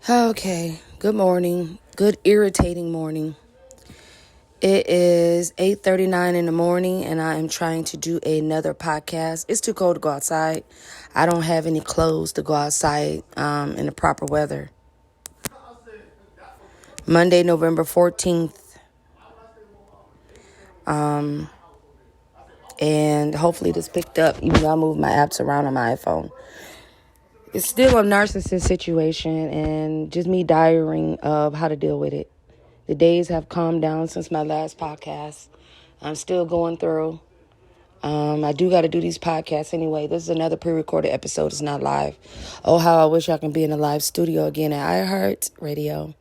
Okay, good morning. Good irritating morning. It is 8:39 in the morning and I am trying to do another podcast. It's too cold to go outside. I don't have any clothes to go outside in the proper weather. Monday, November 14th. And hopefully this picked up even though I moved my apps around on my iPhone. It's still a narcissist situation and just me diarying of how to deal with it. The days have calmed down since my last podcast. I'm still going through. I do got to do these podcasts anyway. This is another pre-recorded episode. It's not live. Oh, how I wish I can be in a live studio again at iHeartRadio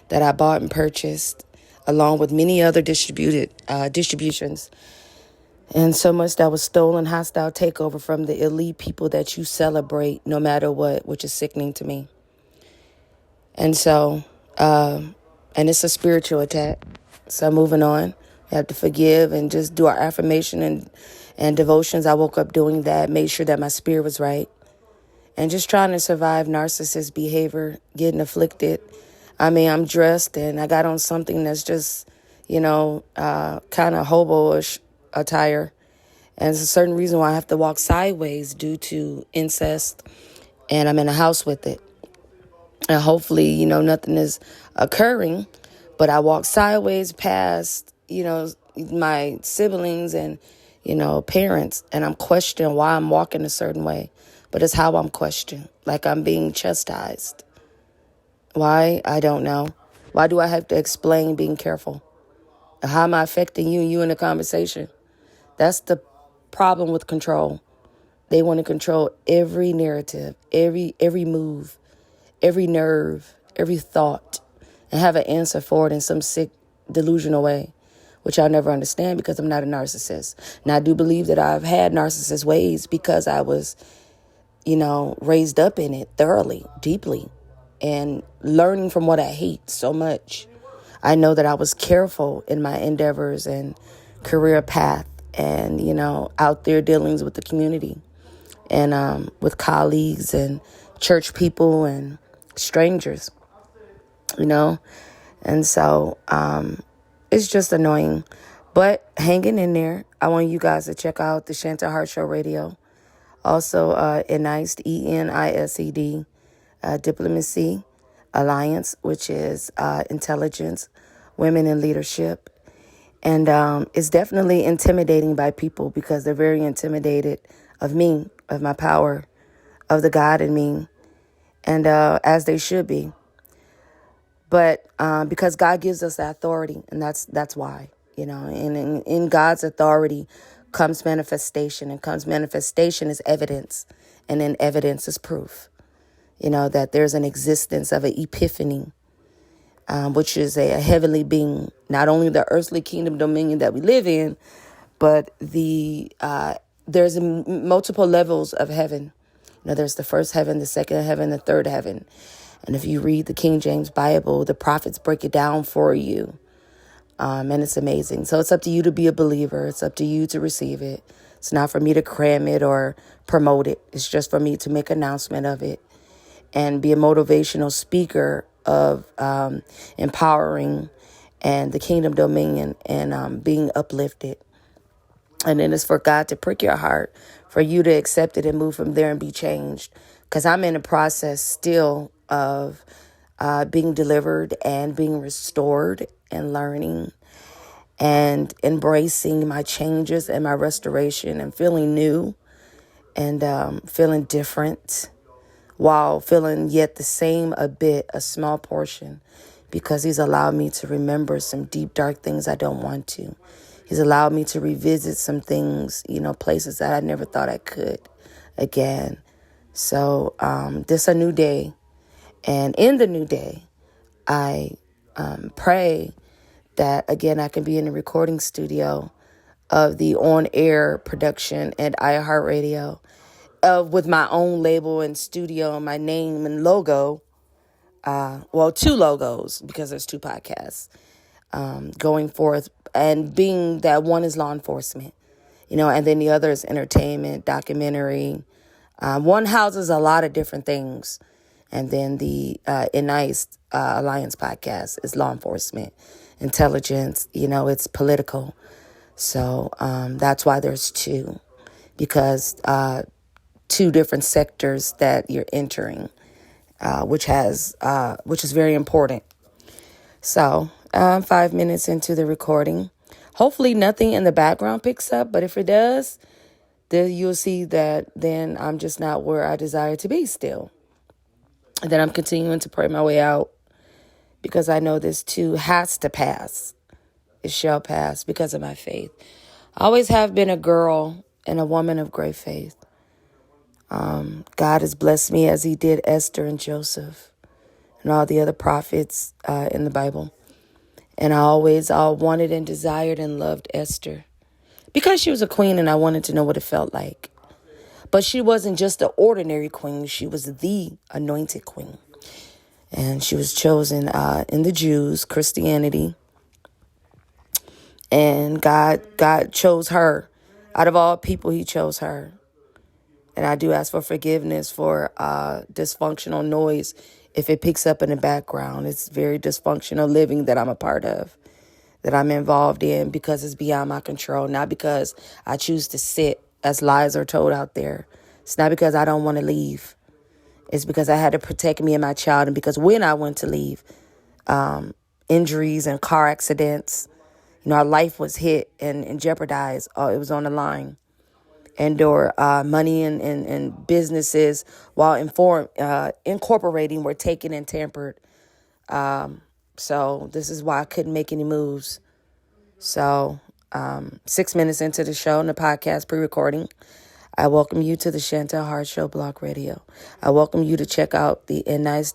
that I bought and purchased along with many other distributions. And so much that was stolen, hostile takeover from the elite people that you celebrate no matter what, which is sickening to me. And so, and it's a spiritual attack. So moving on, we have to forgive and just do our affirmation and devotions. I woke up doing that, made sure that my spirit was right. And just trying to survive narcissist behavior, getting afflicted. I mean, I'm dressed and I got on something that's just, kind of hobo-ish attire. And there's a certain reason why I have to walk sideways due to incest. And I'm in a house with it. And hopefully, nothing is occurring. But I walk sideways past, my siblings and, parents. And I'm questioning why I'm walking a certain way. But it's how I'm questioned. Like I'm being chastised. Why? I don't know. Why do I have to explain being careful? How am I affecting you in the conversation? That's the problem with control. They want to control every narrative, every move, every nerve, every thought, and have an answer for it in some sick, delusional way, which I'll never understand because I'm not a narcissist. And I do believe that I've had narcissist ways because I was, raised up in it thoroughly, deeply, and learning from what I hate so much. I know that I was careful in my endeavors and career path and, out there dealings with the community and with colleagues and church people and strangers, And so it's just annoying. But hanging in there, I want you guys to check out the Theshantelshowblogwebisode Heart Show Radio. Also, Enised, ENISED, Diplomacy Alliance, which is intelligence, women in leadership. And it's definitely intimidating by people because they're very intimidated of me, of my power, of the God in me, and as they should be. But because God gives us that authority, and that's why, and in God's authority comes manifestation, and comes manifestation is evidence, and then evidence is proof, that there's an existence of an epiphany, which is a heavenly being, not only the earthly kingdom dominion that we live in, but there's multiple levels of heaven. There's the first heaven, the second heaven, the third heaven. And if you read the King James Bible, the prophets break it down for you. And it's amazing. So it's up to you to be a believer. It's up to you to receive it. It's not for me to cram it or promote it. It's just for me to make announcement of it and be a motivational speaker of empowering and the kingdom dominion and being uplifted. And then it's for God to prick your heart, for you to accept it and move from there and be changed. Because I'm in a process still of being delivered and being restored and learning and embracing my changes and my restoration and feeling new and feeling different while feeling yet the same a small portion, because he's allowed me to remember some deep, dark things I don't want to. He's allowed me to revisit some things, places that I never thought I could again. So this a new day. And in the new day, I pray that, again, I can be in the recording studio of the on-air production at iHeartRadio with my own label and studio and my name and logo. Two logos because there's two podcasts going forth. And being that one is law enforcement, and then the other is entertainment, documentary. One houses a lot of different things. And then the Alliance podcast is law enforcement, intelligence, it's political. So that's why there's two, because two different sectors that you're entering, which is very important. So 5 minutes into the recording. Hopefully nothing in the background picks up, but if it does, then you'll see that then I'm just not where I desire to be still. And then I'm continuing to pray my way out, because I know this too has to pass. It shall pass because of my faith. I always have been a girl and a woman of great faith. God has blessed me as he did Esther and Joseph and all the other prophets in the Bible. And I always wanted and desired and loved Esther because she was a queen, and I wanted to know what it felt like. But she wasn't just the ordinary queen. She was the anointed queen. And she was chosen in the Jews, Christianity. And God chose her. Out of all people, he chose her. And I do ask for forgiveness for dysfunctional noise if it picks up in the background. It's very dysfunctional living that I'm a part of, that I'm involved in, because it's beyond my control, not because I choose to sit, as lies are told out there. It's not because I don't want to leave. It's because I had to protect me and my child, and because when I went to leave, injuries and car accidents, our life was hit and jeopardized. It was on the line. And/or money and businesses, while incorporating, were taken and tampered. So this is why I couldn't make any moves. So 6 minutes into the show, in the podcast pre-recording, I welcome you to the Theshantelshowblog Radio. I welcome you to check out the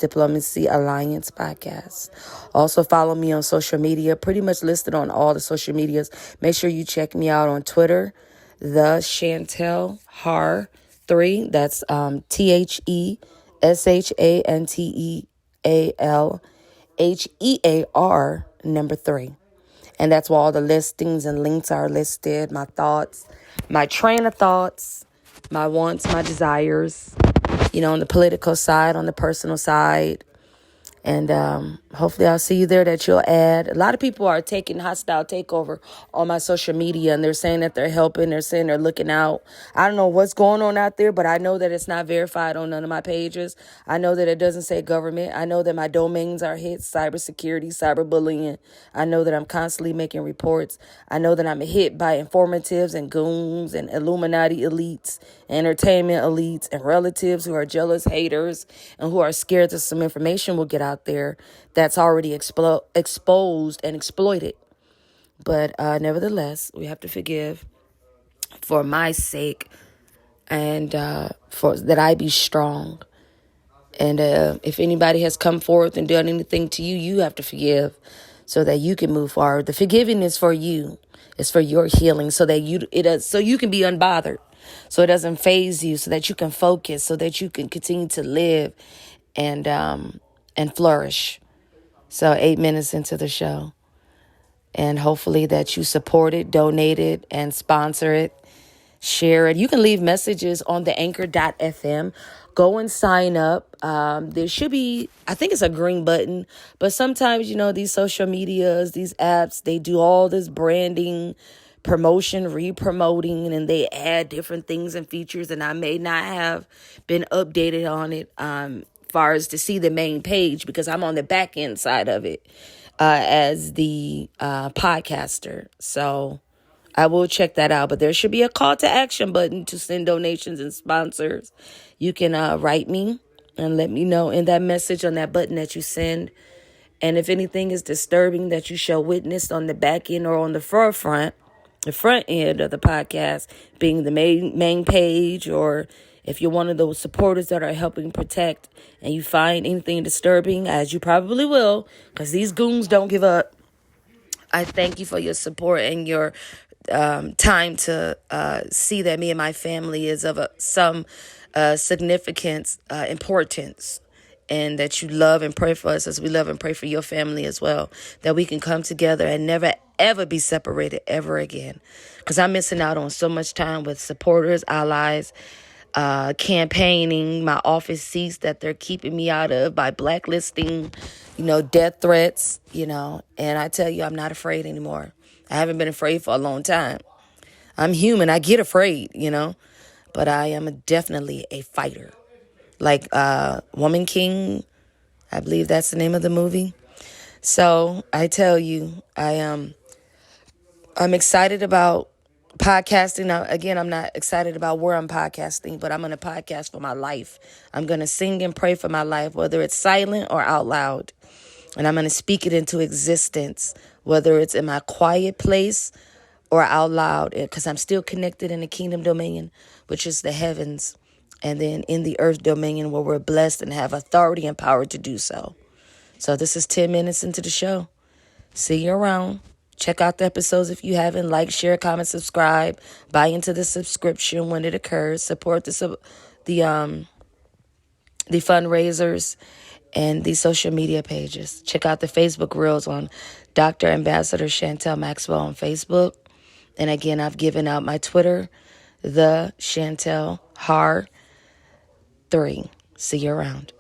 Diplomacy Alliance podcast. Also follow me on social media, pretty much listed on all the social medias. Make sure you check me out on Twitter, Theshantelheartshowblog. That's Theshantelheartshowblog 3. And that's where all the listings and links are listed. My thoughts, my train of thoughts, my wants, my desires, on the political side, on the personal side. And hopefully I'll see you there, that you'll add. A lot of people are taking hostile takeover on my social media, and they're saying that they're helping. They're saying they're looking out. I don't know what's going on out there, but I know that it's not verified on none of my pages. I know that it doesn't say government. I know that my domains are hit, cybersecurity, cyberbullying. I know that I'm constantly making reports. I know that I'm hit by informatives and goons and Illuminati elites, entertainment elites, and relatives who are jealous haters and who are scared that some information will get out there that's already exposed and exploited. But nevertheless, we have to forgive for my sake, and for that I be strong. And if anybody has come forth and done anything to you, you have to forgive so that you can move forward. The forgiving is for you. It's for your healing, so that so you can be unbothered, so it doesn't faze you, so that you can focus, so that you can continue to live and flourish. So 8 minutes into the show, and hopefully that you support it, donate it, and sponsor it, share it. You can leave messages on the anchor.fm. Go and sign up. There should be, I think it's a green button, but sometimes, these social medias, these apps, they do all this branding, promotion, re-promoting, and they add different things and features, and I may not have been updated on it far as to see the main page, because I'm on the back end side of it as the podcaster. So I will check that out. But there should be a call to action button to send donations and sponsors. You can write me and let me know in that message on that button that you send. And if anything is disturbing that you shall witness on the back end or on the front end of the podcast, being the main page, or if you're one of those supporters that are helping protect and you find anything disturbing, as you probably will, because these goons don't give up, I thank you for your support and your time to see that me and my family is of some significance, importance, and that you love and pray for us as we love and pray for your family as well, that we can come together and never, ever be separated ever again. Because I'm missing out on so much time with supporters, allies, campaigning my office seats that they're keeping me out of by blacklisting, death threats, and I tell you, I'm not afraid anymore. I haven't been afraid for a long time. I'm human. I get afraid, but I am definitely a fighter. Like Woman King, I believe that's the name of the movie. So I tell you, I'm excited about podcasting. Now, again, I'm not excited about where I'm podcasting, but I'm going to podcast for my life. I'm going to sing and pray for my life, whether it's silent or out loud. And I'm going to speak it into existence, whether it's in my quiet place or out loud, because I'm still connected in the kingdom dominion, which is the heavens, and then in the earth dominion where we're blessed and have authority and power to do so. So this is 10 minutes into the show. See you around. Check out the episodes if you haven't. Like, share, comment, subscribe. Buy into the subscription when it occurs. Support the fundraisers and the social media pages. Check out the Facebook Reels on Dr. Ambassador Chantel Maxwell on Facebook. And again, I've given out my Twitter, the Theshantelheartshowblogwebisode 3. See you around.